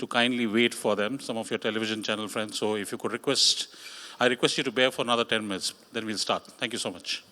to kindly wait for them, some of your television channel friends. So if you could I request you to bear for another 10 minutes, then we'll start. Thank you so much.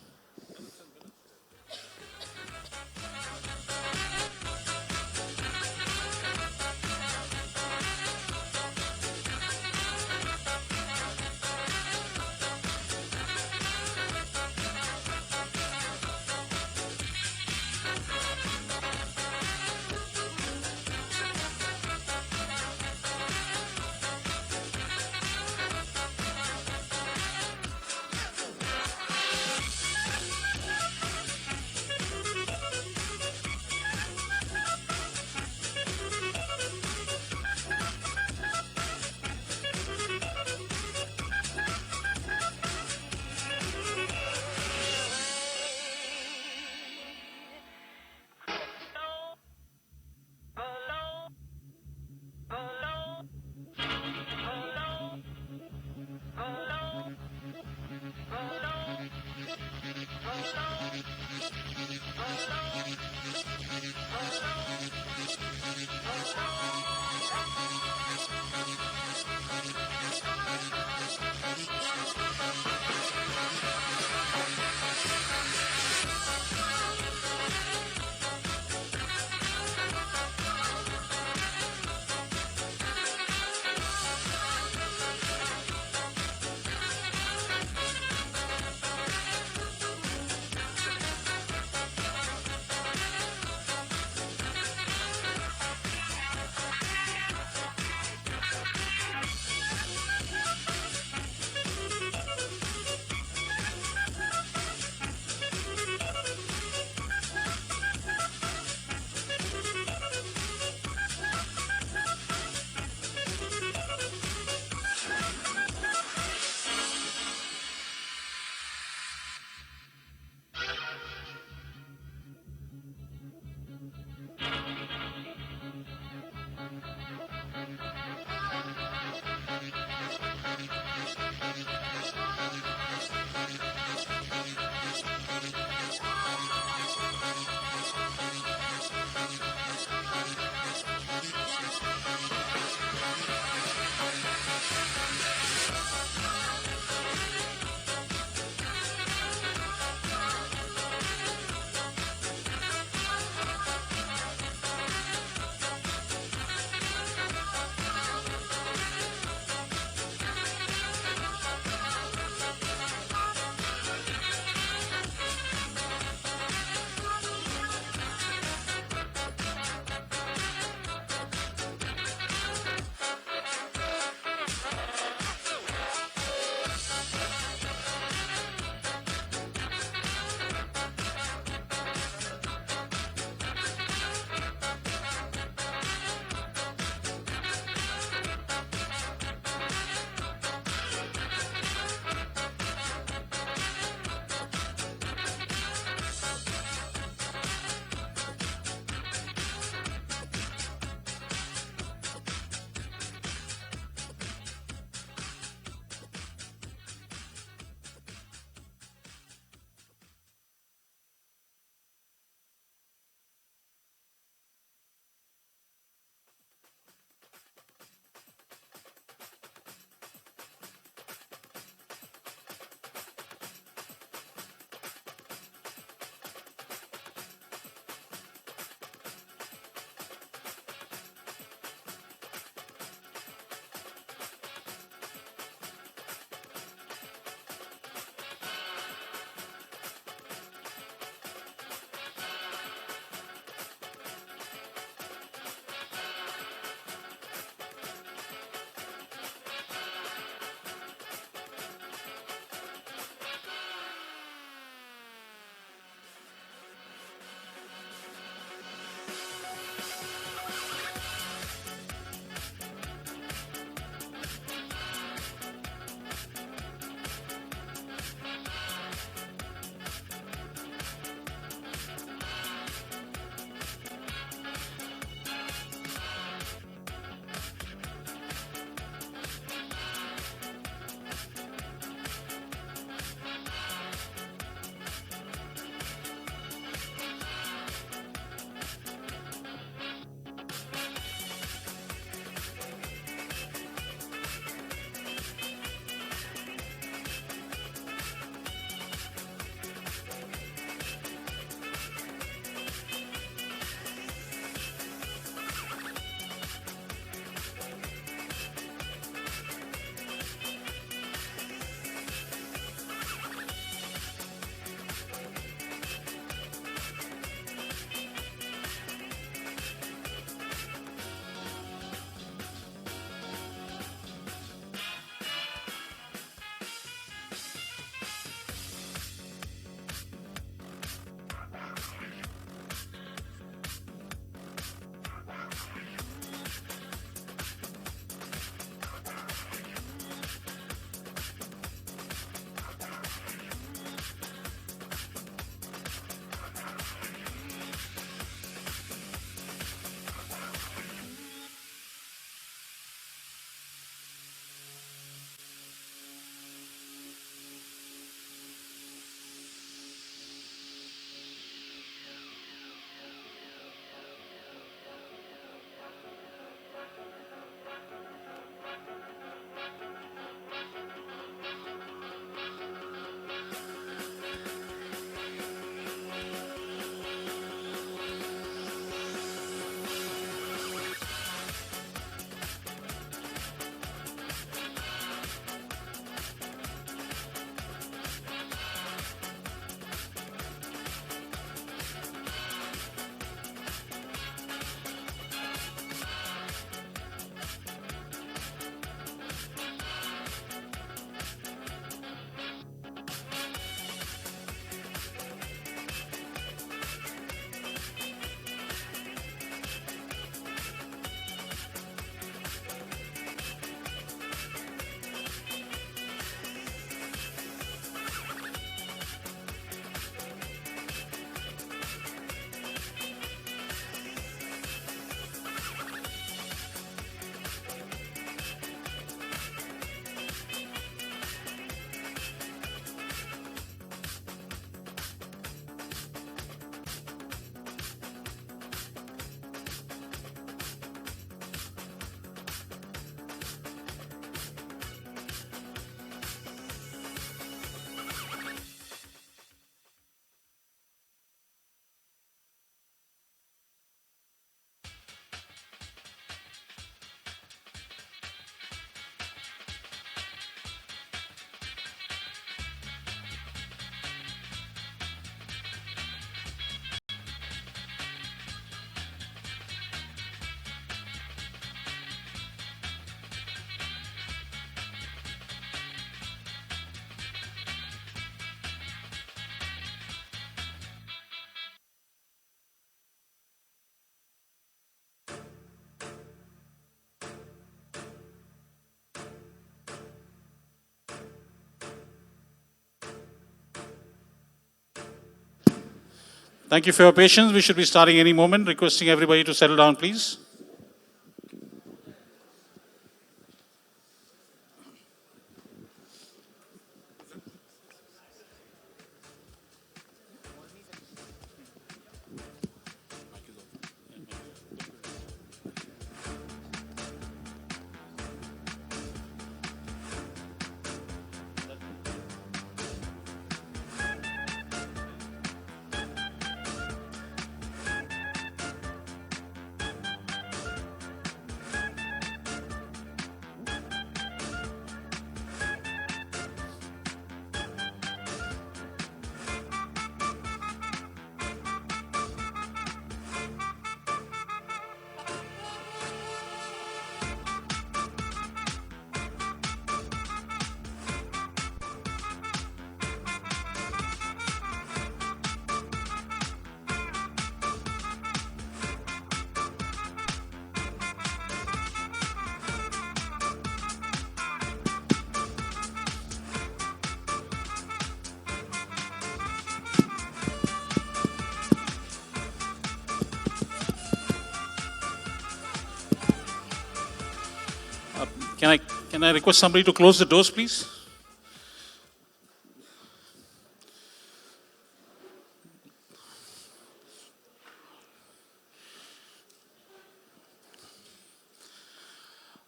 Thank you for your patience. We should be starting any moment. Requesting everybody to settle down, please. Can I request somebody to close the doors, please?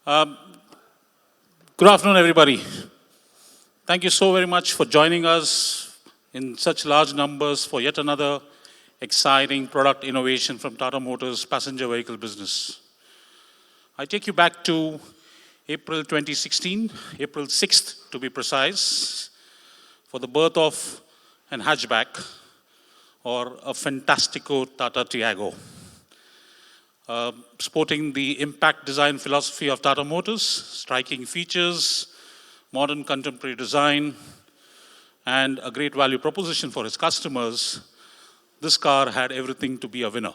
Good afternoon, everybody. Thank you so very much for joining us in such large numbers for yet another exciting product innovation from Tata Motors passenger vehicle business. I take you back to April 2016, April 6th to be precise, for the birth of an hatchback or a fantastico Tata Tiago. Sporting the impact design philosophy of Tata Motors, striking features, modern contemporary design, and a great value proposition for its customers, this car had everything to be a winner.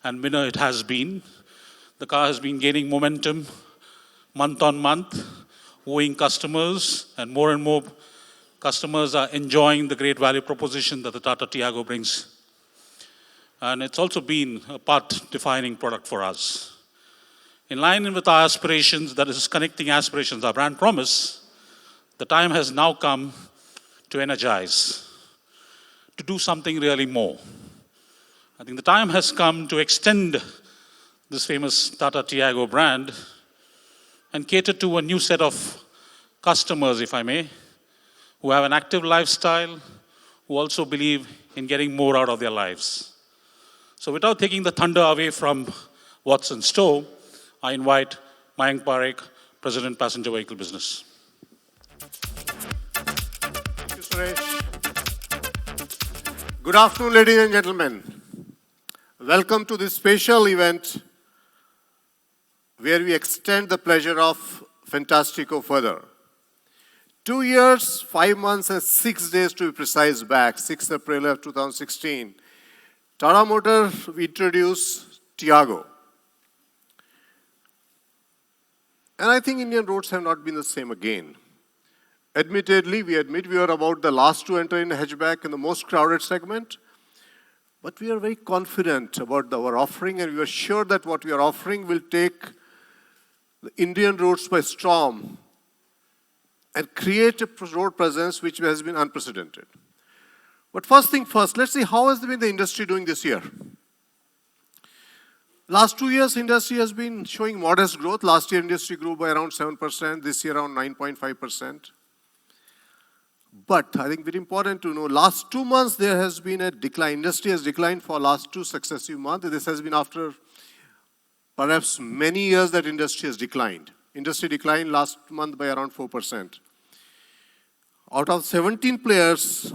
And winner it has been. The car has been gaining momentum month on month, wooing customers, and more customers are enjoying the great value proposition that the Tata Tiago brings. And it's also been a path-defining product for us. In line with our aspirations, that is connecting aspirations, our brand promise, the time has now come to energize, to do something really more. I think the time has come to extend this famous Tata Tiago brand and cater to a new set of customers, if I may, who have an active lifestyle, who also believe in getting more out of their lives. So without taking the thunder away from what's in store, I invite Mayank Parekh, President, Passenger Vehicle Business. Thank you, Suresh. Good afternoon, ladies and gentlemen. Welcome to this special event where we extend the pleasure of Fantastico further. 2 years, 5 months, and 6 days to be precise back, 6th April of 2016, Tata Motors introduced Tiago. And I think Indian roads have not been the same again. Admittedly, we admit we are about the last to enter in hatchback in the most crowded segment. But we are very confident about our offering, and we are sure that what we are offering will take the Indian roads by storm and create a road presence which has been unprecedented. But first thing first, let's see how has been the industry doing this year. Last 2 years, industry has been showing modest growth. Last year, industry grew by around 7%. This year, around 9.5%. But I think very important to know, last 2 months, there has been a decline. Industry has declined for last 2 successive months. This has been after perhaps many years that industry has declined. Industry declined last month by around 4%. Out of 17 players,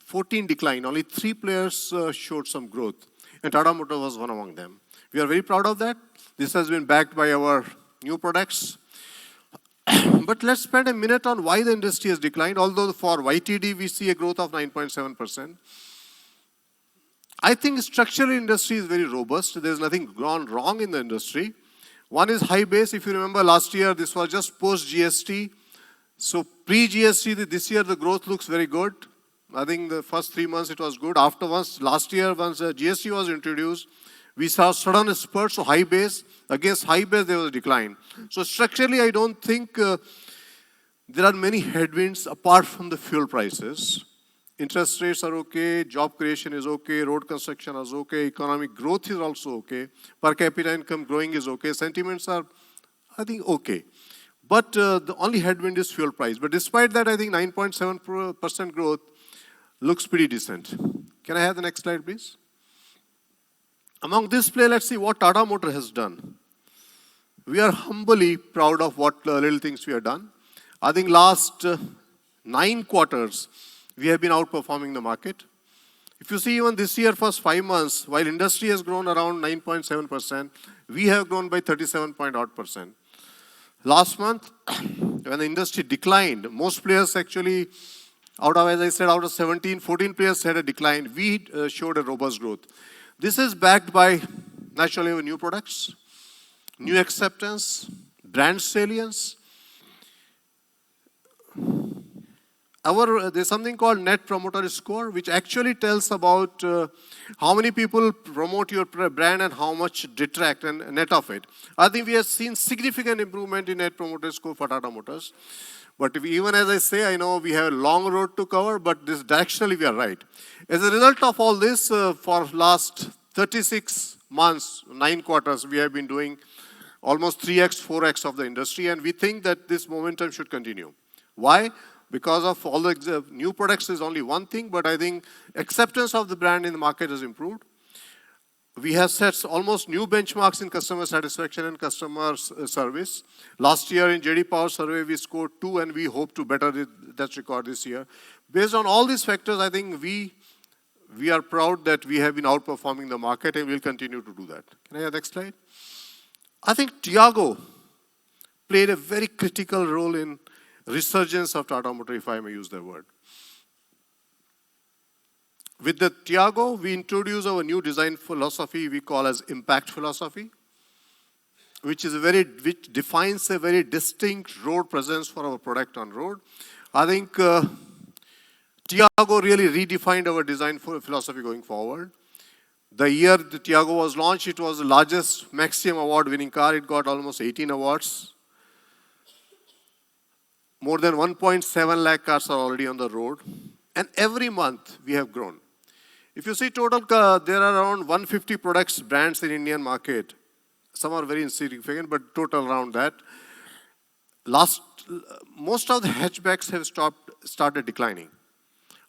14 declined. Only 3 players showed some growth. And Tata Motors was one among them. We are very proud of that. This has been backed by our new products. But let's spend a minute on why the industry has declined. Although for YTD, we see a growth of 9.7%. I think structurally industry is very robust. There's nothing gone wrong in the industry. One is high base. If you remember last year, this was just post-GST. So pre-GST, this year the growth looks very good. I think the first 3 months it was good. Afterwards, last year, once the GST was introduced, we saw sudden spurts, so high base. Against high base, there was a decline. So structurally, I don't think there are many headwinds apart from the fuel prices. Interest rates are okay, job creation is okay, road construction is okay, economic growth is also okay, per capita income growing is okay, sentiments are, I think, okay. But the only headwind is fuel price. But despite that, I think 9.7% growth looks pretty decent. Can I have the next slide, please? Among this play, let's see what Tata Motor has done. We are humbly proud of what little things we have done. I think last 9 quarters, we have been outperforming the market. If you see even this year, first 5 months, while industry has grown around 9.7%, we have grown by 37.8%. Last month, when the industry declined, most players actually, as I said, out of 17, 14 players had a decline. We showed a robust growth. This is backed by naturally new products, new acceptance, brand salience. There's something called Net Promoter Score, which actually tells about how many people promote your brand and how much detract and net of it. I think we have seen significant improvement in Net Promoter Score for Tata Motors. But even as I say, I know we have a long road to cover, but this directionally we are right. As a result of all this, for last 36 months, 9 quarters, we have been doing almost 3x, 4x of the industry, and we think that this momentum should continue. Why? Because of all the new products is only one thing, but I think acceptance of the brand in the market has improved. We have set almost new benchmarks in customer satisfaction and customer service. Last year in JD Power survey, we scored 2, and we hope to better that record this year. Based on all these factors, I think we are proud that we have been outperforming the market, and we'll continue to do that. Can I have the next slide? I think Tiago played a very critical role in resurgence of Tata Motor, if I may use the word. With the Tiago, we introduced our new design philosophy we call as impact philosophy, which defines a very distinct road presence for our product on road. I think Tiago really redefined our design philosophy going forward. The year the Tiago was launched, it was the largest Maximum Award winning car. It got almost 18 awards. More than 1.7 lakh cars are already on the road. And every month we have grown. If you see total, there are around 150 products, brands in Indian market. Some are very insignificant, but total around that. Most of the hatchbacks have started declining.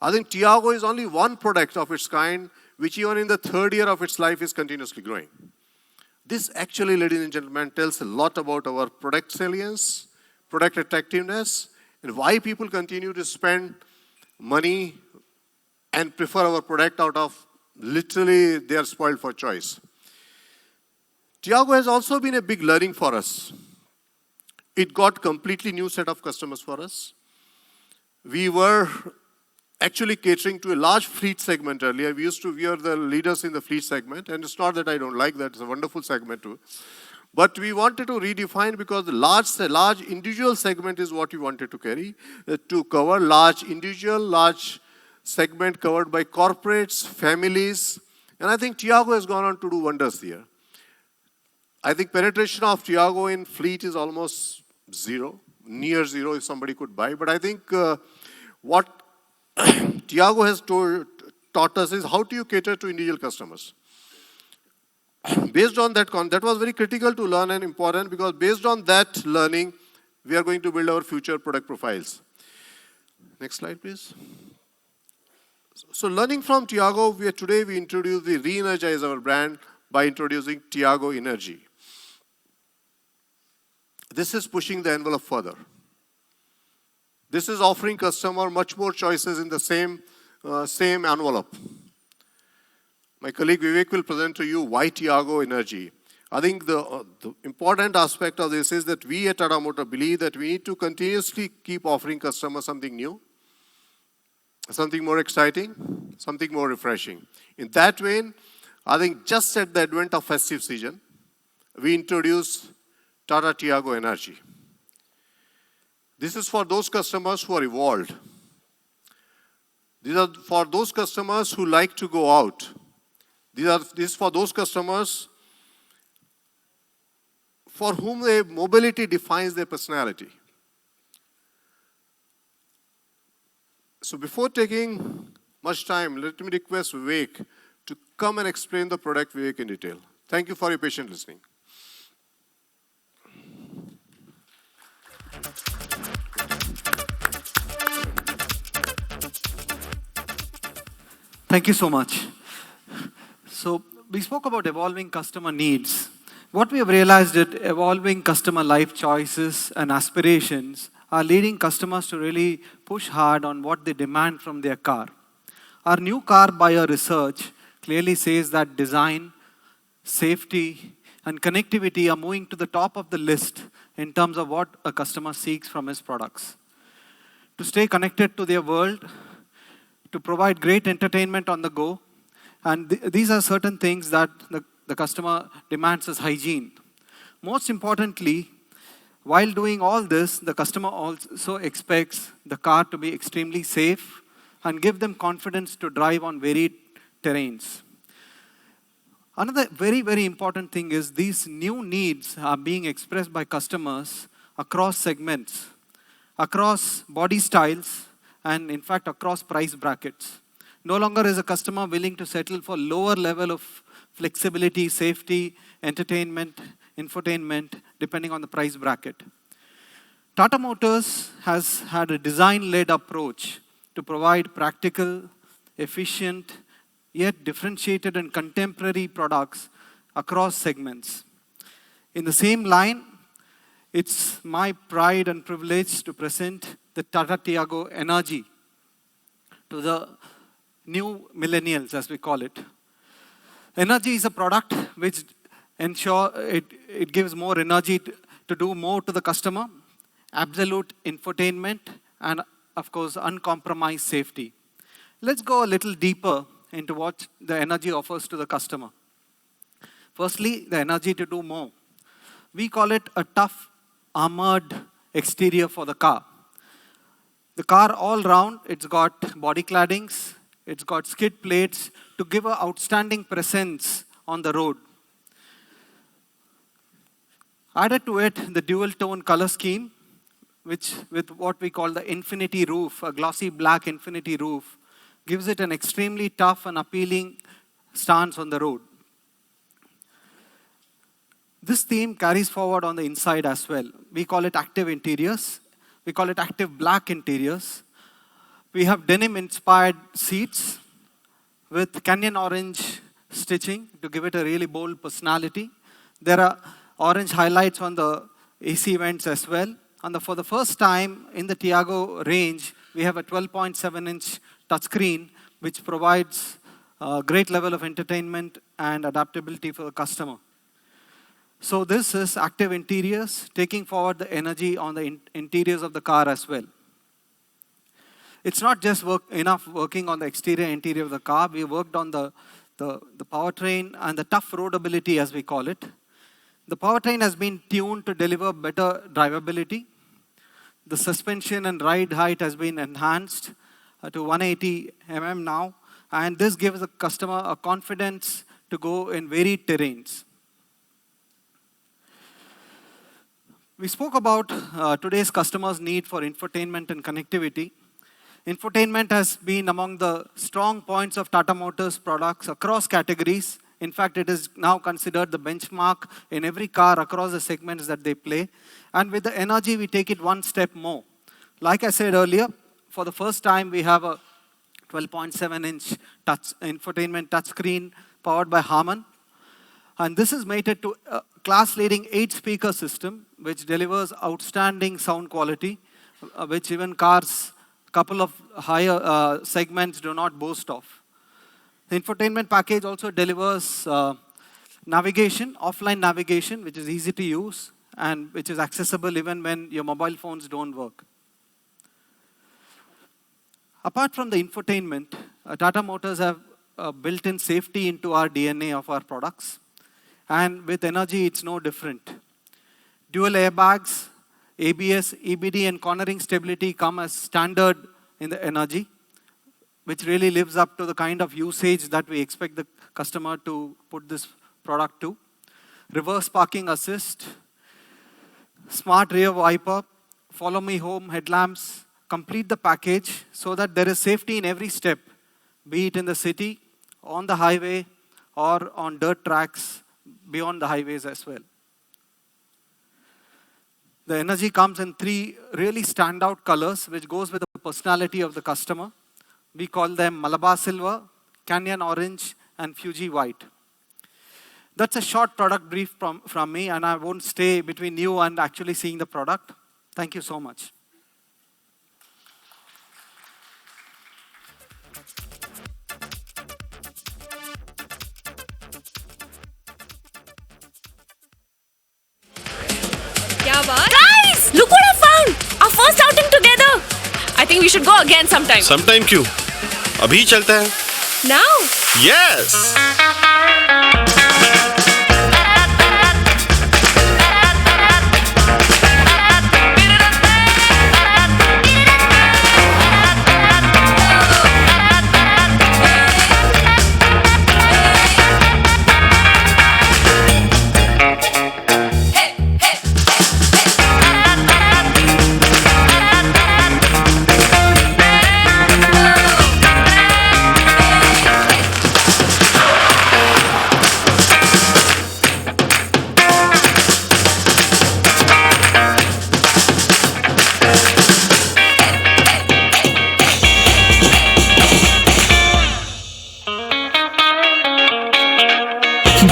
I think Tiago is only one product of its kind, which even in the 3rd year of its life is continuously growing. This actually, ladies and gentlemen, tells a lot about our product salience, product attractiveness, and why people continue to spend money and prefer our product out of literally they are spoiled for choice. Tiago has also been a big learning for us. It got completely new set of customers for us. We were actually catering to a large fleet segment earlier. We are the leaders in the fleet segment, and it's not that I don't like that, it's a wonderful segment too. But we wanted to redefine because the large individual segment is what we wanted to cover. Large individual, large segment covered by corporates, families. And I think Tiago has gone on to do wonders here. I think penetration of Tiago in fleet is almost zero, near zero if somebody could buy. But I think what Tiago has taught us is how do you cater to individual customers. Based on that was very critical to learn and important because based on that learning, we are going to build our future product profiles. Next slide, please. So learning from Tiago, today we re-energize our brand by introducing Tiago NRG. This is pushing the envelope further. This is offering customer much more choices in the same envelope. My colleague Vivek will present to you why Tiago NRG. I think the important aspect of this is that we at Tata Motor believe that we need to continuously keep offering customers something new, something more exciting, something more refreshing. In that vein, I think just at the advent of festive season, we introduced Tata Tiago NRG. This is for those customers who are evolved. These are for those customers who like to go out. This is for those customers for whom mobility defines their personality. So before taking much time, let me request Vivek to come and explain the product Vivek in detail. Thank you for your patient listening. Thank you so much. So we spoke about evolving customer needs. What we have realized is that evolving customer life choices and aspirations are leading customers to really push hard on what they demand from their car. Our new car buyer research clearly says that design, safety, and connectivity are moving to the top of the list in terms of what a customer seeks from his products. To stay connected to their world, to provide great entertainment on the go, and these are certain things that the customer demands as hygiene. Most importantly, while doing all this, the customer also expects the car to be extremely safe and give them confidence to drive on varied terrains. Another very, very important thing is these new needs are being expressed by customers across segments, across body styles, and in fact across price brackets. No longer is a customer willing to settle for lower level of flexibility, safety, entertainment, infotainment, depending on the price bracket. Tata Motors has had a design-led approach to provide practical, efficient, yet differentiated and contemporary products across segments. In the same line, it's my pride and privilege to present the Tata Tiago NRG to the new millennials, as we call it. Energy is a product which ensure it gives more energy to do more to the customer, absolute infotainment, and of course, uncompromised safety. Let's go a little deeper into what the energy offers to the customer. Firstly, the energy to do more. We call it a tough, armored exterior for the car. The car all round, it's got body claddings, it's got skid plates to give an outstanding presence on the road. Added to it, the dual tone color scheme, which with what we call the infinity roof, a glossy black infinity roof, gives it an extremely tough and appealing stance on the road. This theme carries forward on the inside as well. We call it active interiors. We call it active black interiors. We have denim-inspired seats with canyon orange stitching to give it a really bold personality. There are orange highlights on the AC vents as well. And for the first time in the Tiago range, we have a 12.7-inch touchscreen, which provides a great level of entertainment and adaptability for the customer. So this is active interiors, taking forward the energy on the interiors of the car as well. It's not just enough working on the exterior interior of the car. We worked on the powertrain and the tough roadability, as we call it. The powertrain has been tuned to deliver better drivability. The suspension and ride height has been enhanced to 180 mm now. And this gives the customer a confidence to go in varied terrains. We spoke about today's customers' need for infotainment and connectivity. Infotainment has been among the strong points of Tata Motors products across categories. In fact, it is now considered the benchmark in every car across the segments that they play. And with the energy, we take it one step more. Like I said earlier, for the first time, we have a 12.7-inch infotainment touchscreen powered by Harman. And this is mated to a class-leading 8-speaker system, which delivers outstanding sound quality, which even cars, a couple of higher segments do not boast of. The infotainment package also delivers navigation, offline navigation, which is easy to use and which is accessible even when your mobile phones don't work. Apart from the infotainment, Tata Motors have built-in safety into our DNA of our products. And with energy, it's no different. Dual airbags, ABS, EBD, and cornering stability come as standard in the energy, which really lives up to the kind of usage that we expect the customer to put this product to. Reverse parking assist, smart rear wiper, follow me home headlamps, complete the package so that there is safety in every step, be it in the city, on the highway, or on dirt tracks beyond the highways as well. The NRG comes in 3 really standout colors, which goes with the personality of the customer. We call them Malabar Silver, Canyon Orange, and Fuji White. That's a short product brief from me, and I won't stay between you and actually seeing the product. Thank you so much. Guys, look what I found! Our first outing together. I think we should go again sometime. Sometime क्यों? अभी चलते हैं. Now? Yes.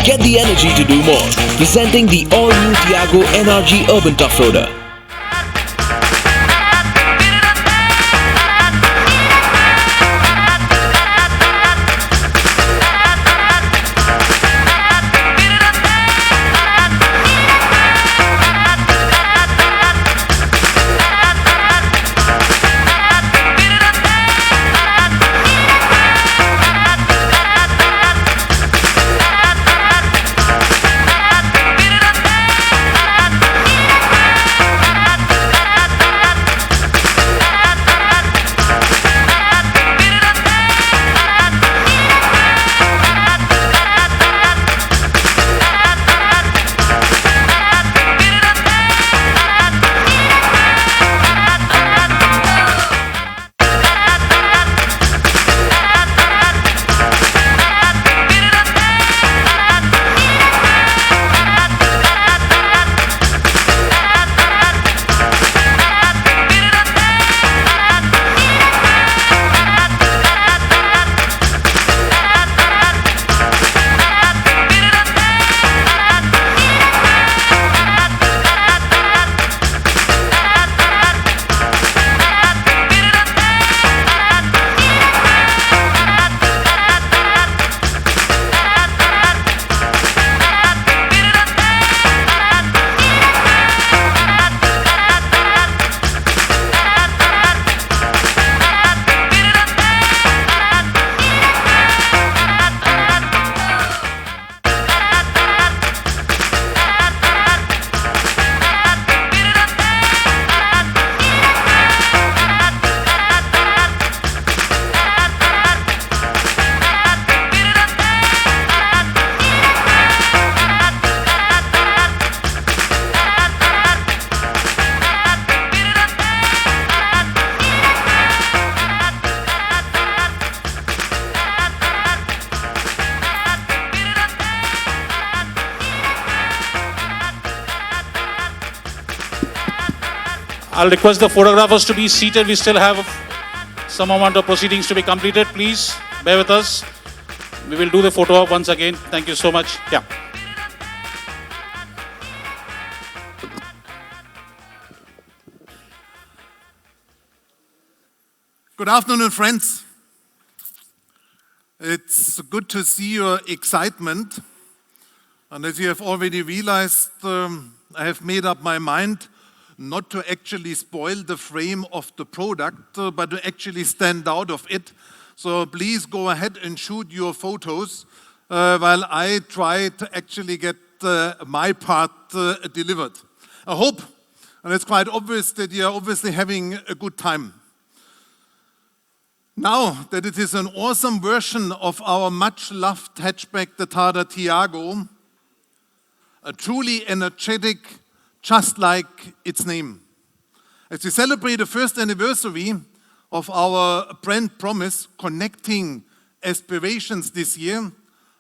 Get the energy to do more. Presenting the all-new Tiago NRG Urban Toughroader. I'll request the photographers to be seated. We still have some amount of proceedings to be completed. Please bear with us. We will do the photo op once again. Thank you so much. Yeah. Good afternoon, friends. It's good to see your excitement. And as you have already realized, I have made up my mind not to actually spoil the frame of the product, but to actually stand out of it. So please go ahead and shoot your photos while I try to actually get my part delivered. I hope, and it's quite obvious, that you're obviously having a good time. Now that it is an awesome version of our much-loved hatchback, the Tata Tiago, a truly energetic, just like its name. As we celebrate the first anniversary of our brand promise, Connecting Aspirations this year,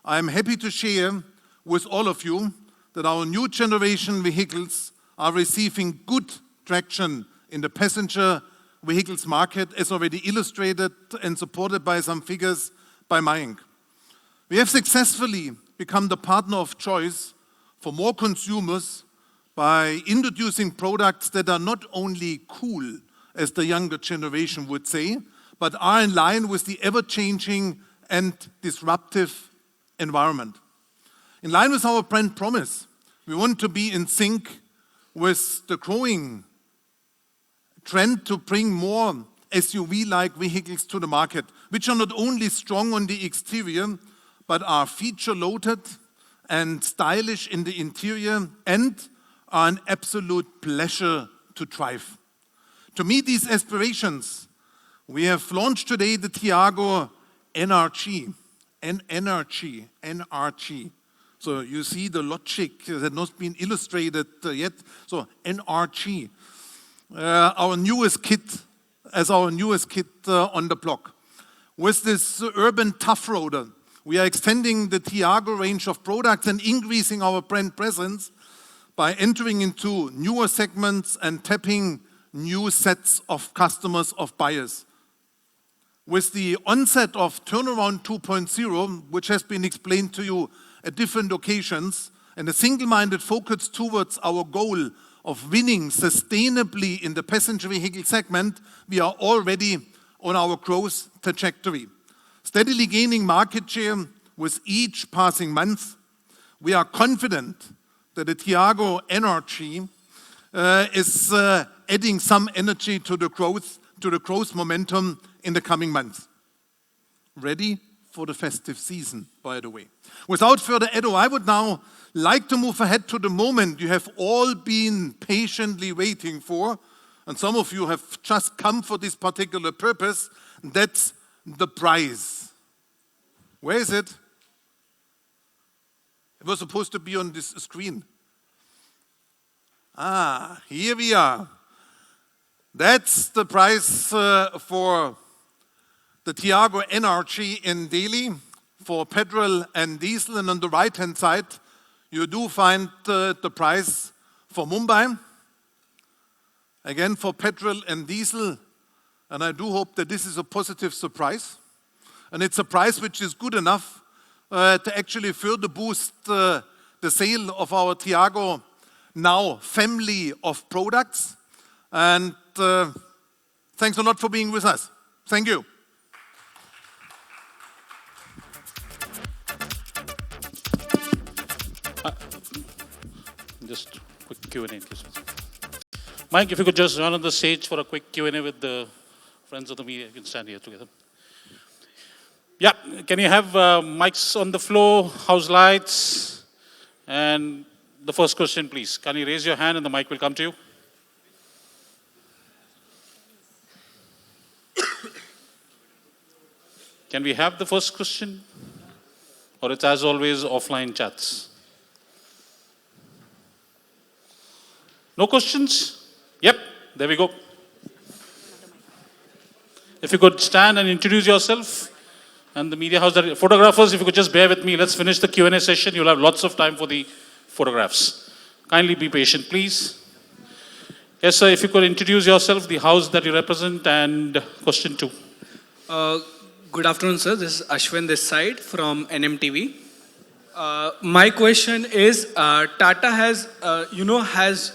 I am happy to share with all of you that our new generation vehicles are receiving good traction in the passenger vehicles market, as already illustrated and supported by some figures by Mayank. We have successfully become the partner of choice for more consumers by introducing products that are not only cool, as the younger generation would say, but are in line with the ever-changing and disruptive environment. In line with our brand promise, we want to be in sync with the growing trend to bring more SUV-like vehicles to the market, which are not only strong on the exterior, but are feature-loaded and stylish in the interior and are an absolute pleasure to drive. To meet these aspirations, we have launched today the Tiago NRG. NRG. So you see the logic that has not been illustrated yet. So NRG. Our newest kit on the block. With this Urban Toughroader, we are extending the Tiago range of products and increasing our brand presence by entering into newer segments and tapping new sets of customers, of buyers. With the onset of Turnaround 2.0, which has been explained to you at different occasions, and a single-minded focus towards our goal of winning sustainably in the passenger vehicle segment, we are already on our growth trajectory. Steadily gaining market share with each passing month, we are confident that the Tiago NRG is adding some energy to the growth momentum in the coming months. Ready for the festive season, by the way. Without further ado, I would now like to move ahead to the moment you have all been patiently waiting for, and some of you have just come for this particular purpose. That's the prize. Where is it? It was supposed to be on this screen. Here we are. That's the price for the Tiago NRG in Delhi for petrol and diesel, and on the right-hand side you do find the price for Mumbai, again for petrol and diesel, and I do hope that this is a positive surprise, and it's a price which is good enough to actually further boost the sale of our Tiago now family of products, and thanks a lot for being with us. Thank you. Just quick Q&A. Mike, if you could just run on the stage for a quick Q&A with the friends of the media. You can stand here together. Yeah, can you have mics on the floor, house lights? And the first question, please. Can you raise your hand and the mic will come to you? Can we have the first question? Or it's as always offline chats? No questions? Yep, there we go. If you could stand and introduce yourself, and the media house, photographers, if you could just bear with me, let's finish the Q&A session. You'll have lots of time for the photographs. Kindly be patient, please. Yes, sir, if you could introduce yourself, the house that you represent, and question 2. Good afternoon, sir. This is Ashwin this side from NMTV. My question is, Tata has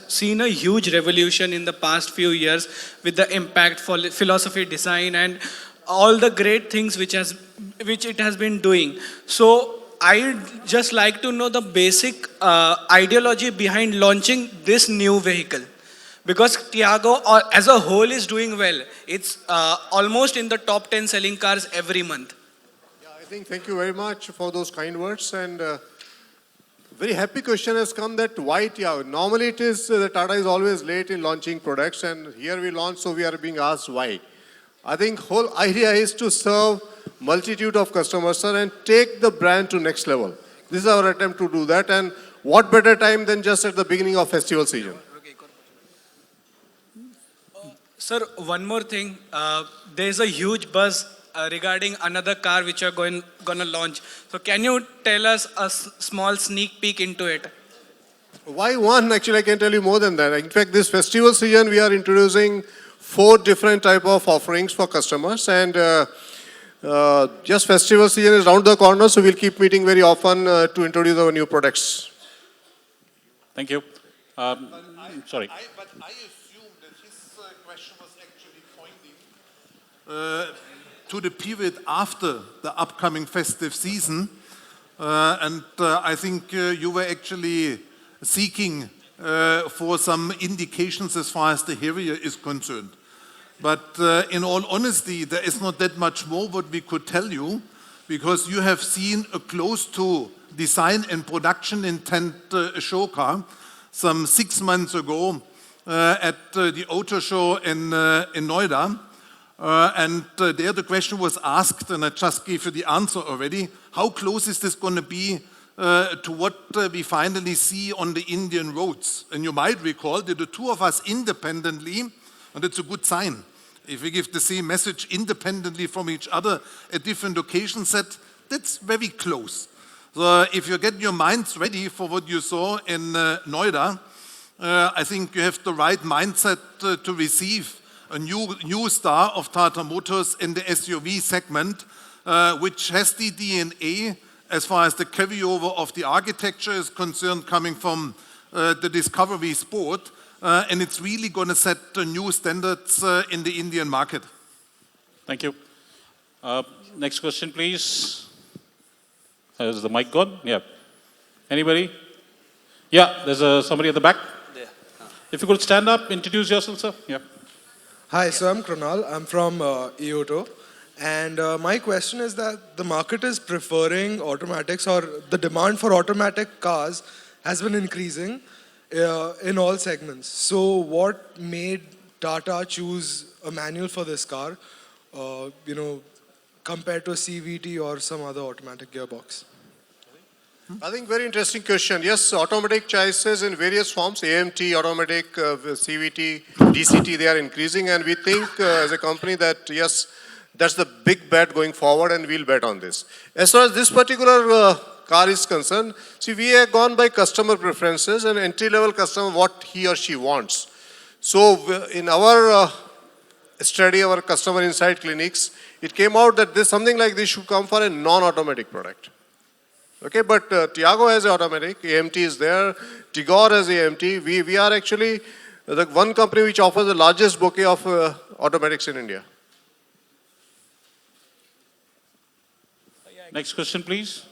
seen a huge revolution in the past few years with the impact for philosophy, design, and all the great things which it has been doing. So I just like to know the basic ideology behind launching this new vehicle. Because Tiago as a whole is doing well. It's almost in the top 10 selling cars every month. Thank you very much for those kind words, and very happy question has come that why Tiago? Normally it is that Tata is always late in launching products, and here we launch, so we are being asked why. I think whole idea is to serve multitude of customers, sir, and take the brand to next level. This is our attempt to do that, and what better time than just at the beginning of festival season? Sir, one more thing. There's a huge buzz regarding another car which you're gonna launch. So can you tell us a small sneak peek into it? Why one? Actually, I can tell you more than that. In fact, this festival season, we are introducing 4 different type of offerings for customers, and just festival season is round the corner, so we'll keep meeting very often to introduce our new products. Thank you. Sorry. But I assume that his question was actually pointing to the period after the upcoming festive season. And I think you were actually seeking for some indications as far as the Harrier is concerned. But in all honesty, there is not that much more what we could tell you, because you have seen a close to design and production intent show car some 6 months ago at the auto show in Noida. And there the question was asked, and I just gave you the answer already, how close is this going to be to what we finally see on the Indian roads? And you might recall that the 2 of us independently, and it's a good sign, if we give the same message independently from each other at different occasions, that's very close. So if you get your minds ready for what you saw in Noida, I think you have the right mindset to receive a new star of Tata Motors in the SUV segment, which has the DNA as far as the carryover of the architecture is concerned, coming from the Discovery Sport, and it's really going to set new standards in the Indian market. Thank you. Next question, please. Is the mic gone? Yeah. Anybody? Yeah, there's somebody at the back. There. If you could stand up, introduce yourself, sir. Yeah. Hi, so I'm Kronal. I'm from Ioto. And my question is that the market is preferring automatics, or the demand for automatic cars has been increasing in all segments. So what made Tata choose a manual for this car, compared to a CVT or some other automatic gearbox? I think very interesting question. Yes, automatic choices in various forms, AMT, automatic, CVT, DCT, they are increasing, and we think as a company that yes, that's the big bet going forward, and we'll bet on this. As far as this particular car is concerned, see, we have gone by customer preferences and entry-level customer, what he or she wants. So in our study, our customer insight clinics, it came out that something like this should come for a non-automatic product. Okay, but Tiago has automatic, AMT is there, Tigor has AMT. We are actually the one company which offers the largest bouquet of automatics in India. Next question, please.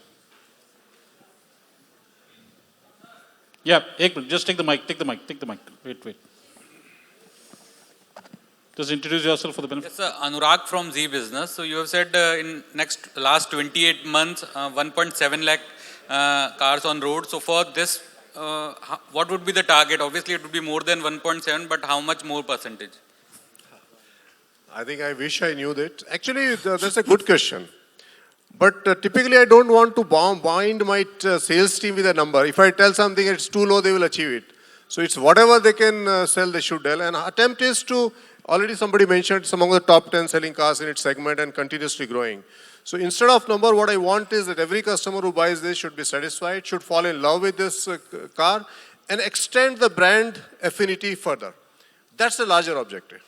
Yeah, just take the mic, Wait. Just introduce yourself for the benefit. Yes, sir. Anurag from Z Business. So you have said in last 28 months, 1.7 lakh cars on road. So for this, what would be the target? Obviously, it would be more than 1.7, but how much more percentage? I think I wish I knew that. Actually, that's a good question. But typically, I don't want to bind my sales team with a number. If I tell something it's too low, they will achieve it. So it's whatever they can sell, they should sell. And attempt is to, already somebody mentioned, it's among the top 10 selling cars in its segment and continuously growing. So instead of number, what I want is that every customer who buys this should be satisfied, should fall in love with this car, and extend the brand affinity further. That's the larger objective.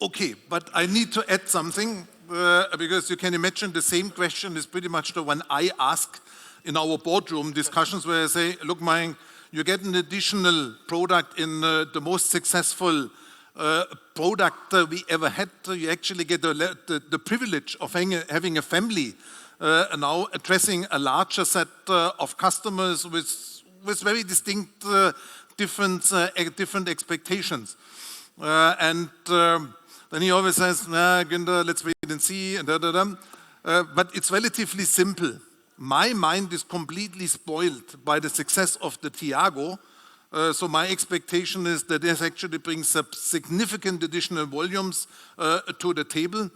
Okay, but I need to add something, because you can imagine the same question is pretty much the one I ask in our boardroom discussions, where I say, look, Mayank, you get an additional product in the most successful product we ever had. You actually get the privilege of having a family now addressing a larger set of customers with very distinct different expectations. Then he always says, Günther, let's wait and see, and but it's relatively simple. My mind is completely spoiled by the success of the Tiago, So my expectation is that this actually brings up significant additional volumes to the table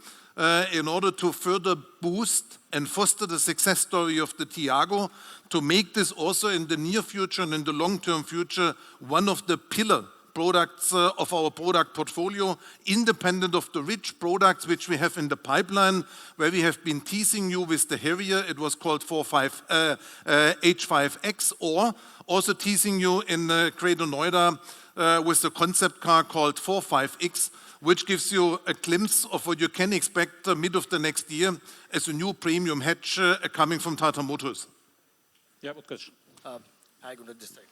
in order to further boost and foster the success story of the Tiago, to make this also in the near future and in the long-term future one of the pillar products of our product portfolio, independent of the rich products which we have in the pipeline, where we have been teasing you with the Harrier. It was called H5X, or also teasing you in Greater Noida with the concept car called 45X, which gives you a glimpse of what you can expect mid of the next year as a new premium hatch coming from Tata Motors. Yeah, Utkarsh. Hi, good this side.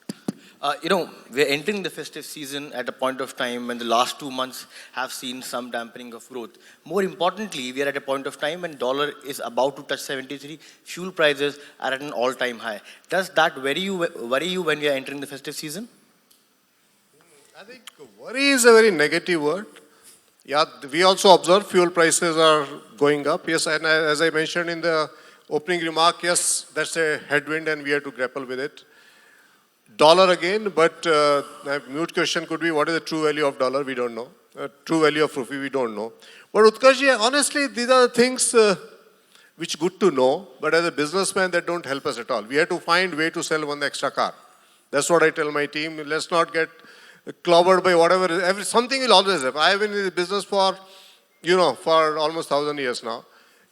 We're entering the festive season at a point of time when the last 2 months have seen some dampening of growth. More importantly, we are at a point of time when dollar is about to touch 73, fuel prices are at an all-time high. Does that worry you when we are entering the festive season? I think worry is a very negative word. Yeah, we also observe fuel prices are going up. Yes, and as I mentioned in the opening remark, yes, that's a headwind and we have to grapple with it. Dollar again, but my mute question could be, what is the true value of dollar? We don't know. True value of rupee, we don't know. But Utkarsh, honestly, these are the things which good to know, but as a businessman, that don't help us at all. We have to find way to sell one extra car. That's what I tell my team. Let's not get clobbered by whatever. Something will always happen. I've been in the business for almost 1,000 years now.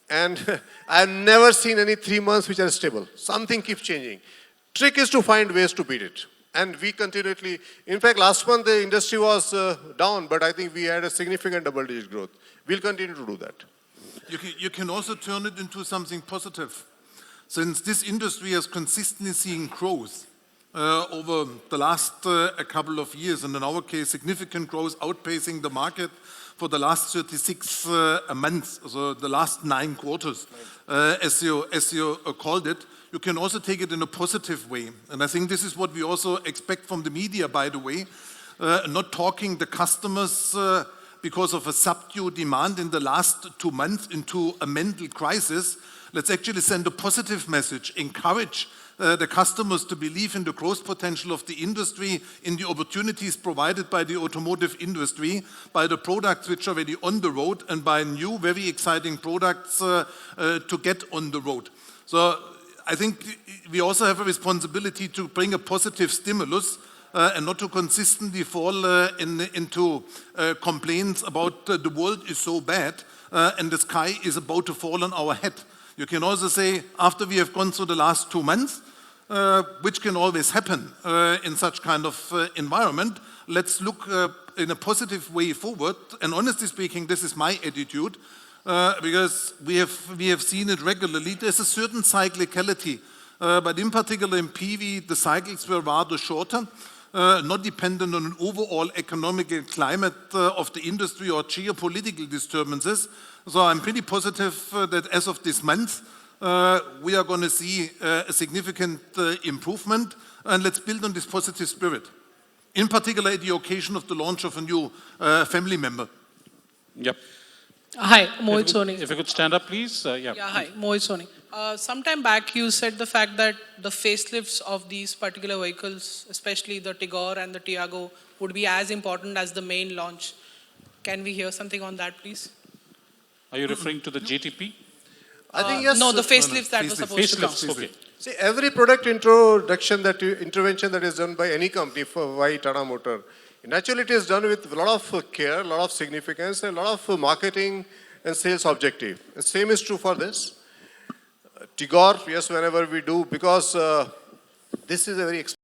And I've never seen any 3 months which are stable. Something keeps changing. Trick is to find ways to beat it. And we continually, in fact, last month the industry was down, but I think we had a significant double-digit growth. We'll continue to do that. You can also turn it into something positive. Since this industry has consistently seen growth over the last a couple of years, and in our case, significant growth outpacing the market for the last 36 months, so the last 9 quarters, as you called it. You can also take it in a positive way. And I think this is what we also expect from the media, by the way, not talking the customers because of a subdued demand in the last 2 months into a mental crisis. Let's actually send a positive message, encourage the customers to believe in the growth potential of the industry, in the opportunities provided by the automotive industry, by the products which are already on the road, and by new, very exciting products to get on the road. So I think we also have a responsibility to bring a positive stimulus and not to consistently fall into complaints about the world is so bad and the sky is about to fall on our head. You can also say, after we have gone through the last 2 months, which can always happen in such kind of environment, let's look in a positive way forward. And honestly speaking, this is my attitude. Because we have seen it regularly. There's a certain cyclicality, but in particular in PV, the cycles were rather shorter, not dependent on an overall economic climate of the industry or geopolitical disturbances. So I'm pretty positive that as of this month, we are going to see a significant improvement, and let's build on this positive spirit. In particular, at the occasion of the launch of a new family member. Yep. Hi, Mohit Soni. If you could stand up, please. Yeah, hi, Mohit Soni. Sometime back, you said the fact that the facelifts of these particular vehicles, especially the Tigor and the Tiago, would be as important as the main launch. Can we hear something on that, please? Are you referring to the JTP? I think yes. No, the facelifts that were supposed to come. Okay. See, every product intervention that is done by any company for why Tata Motor, naturally, it is done with a lot of care, a lot of significance, and a lot of marketing and sales objective. The same is true for this. Tigor, yes, whenever we do, because this is a very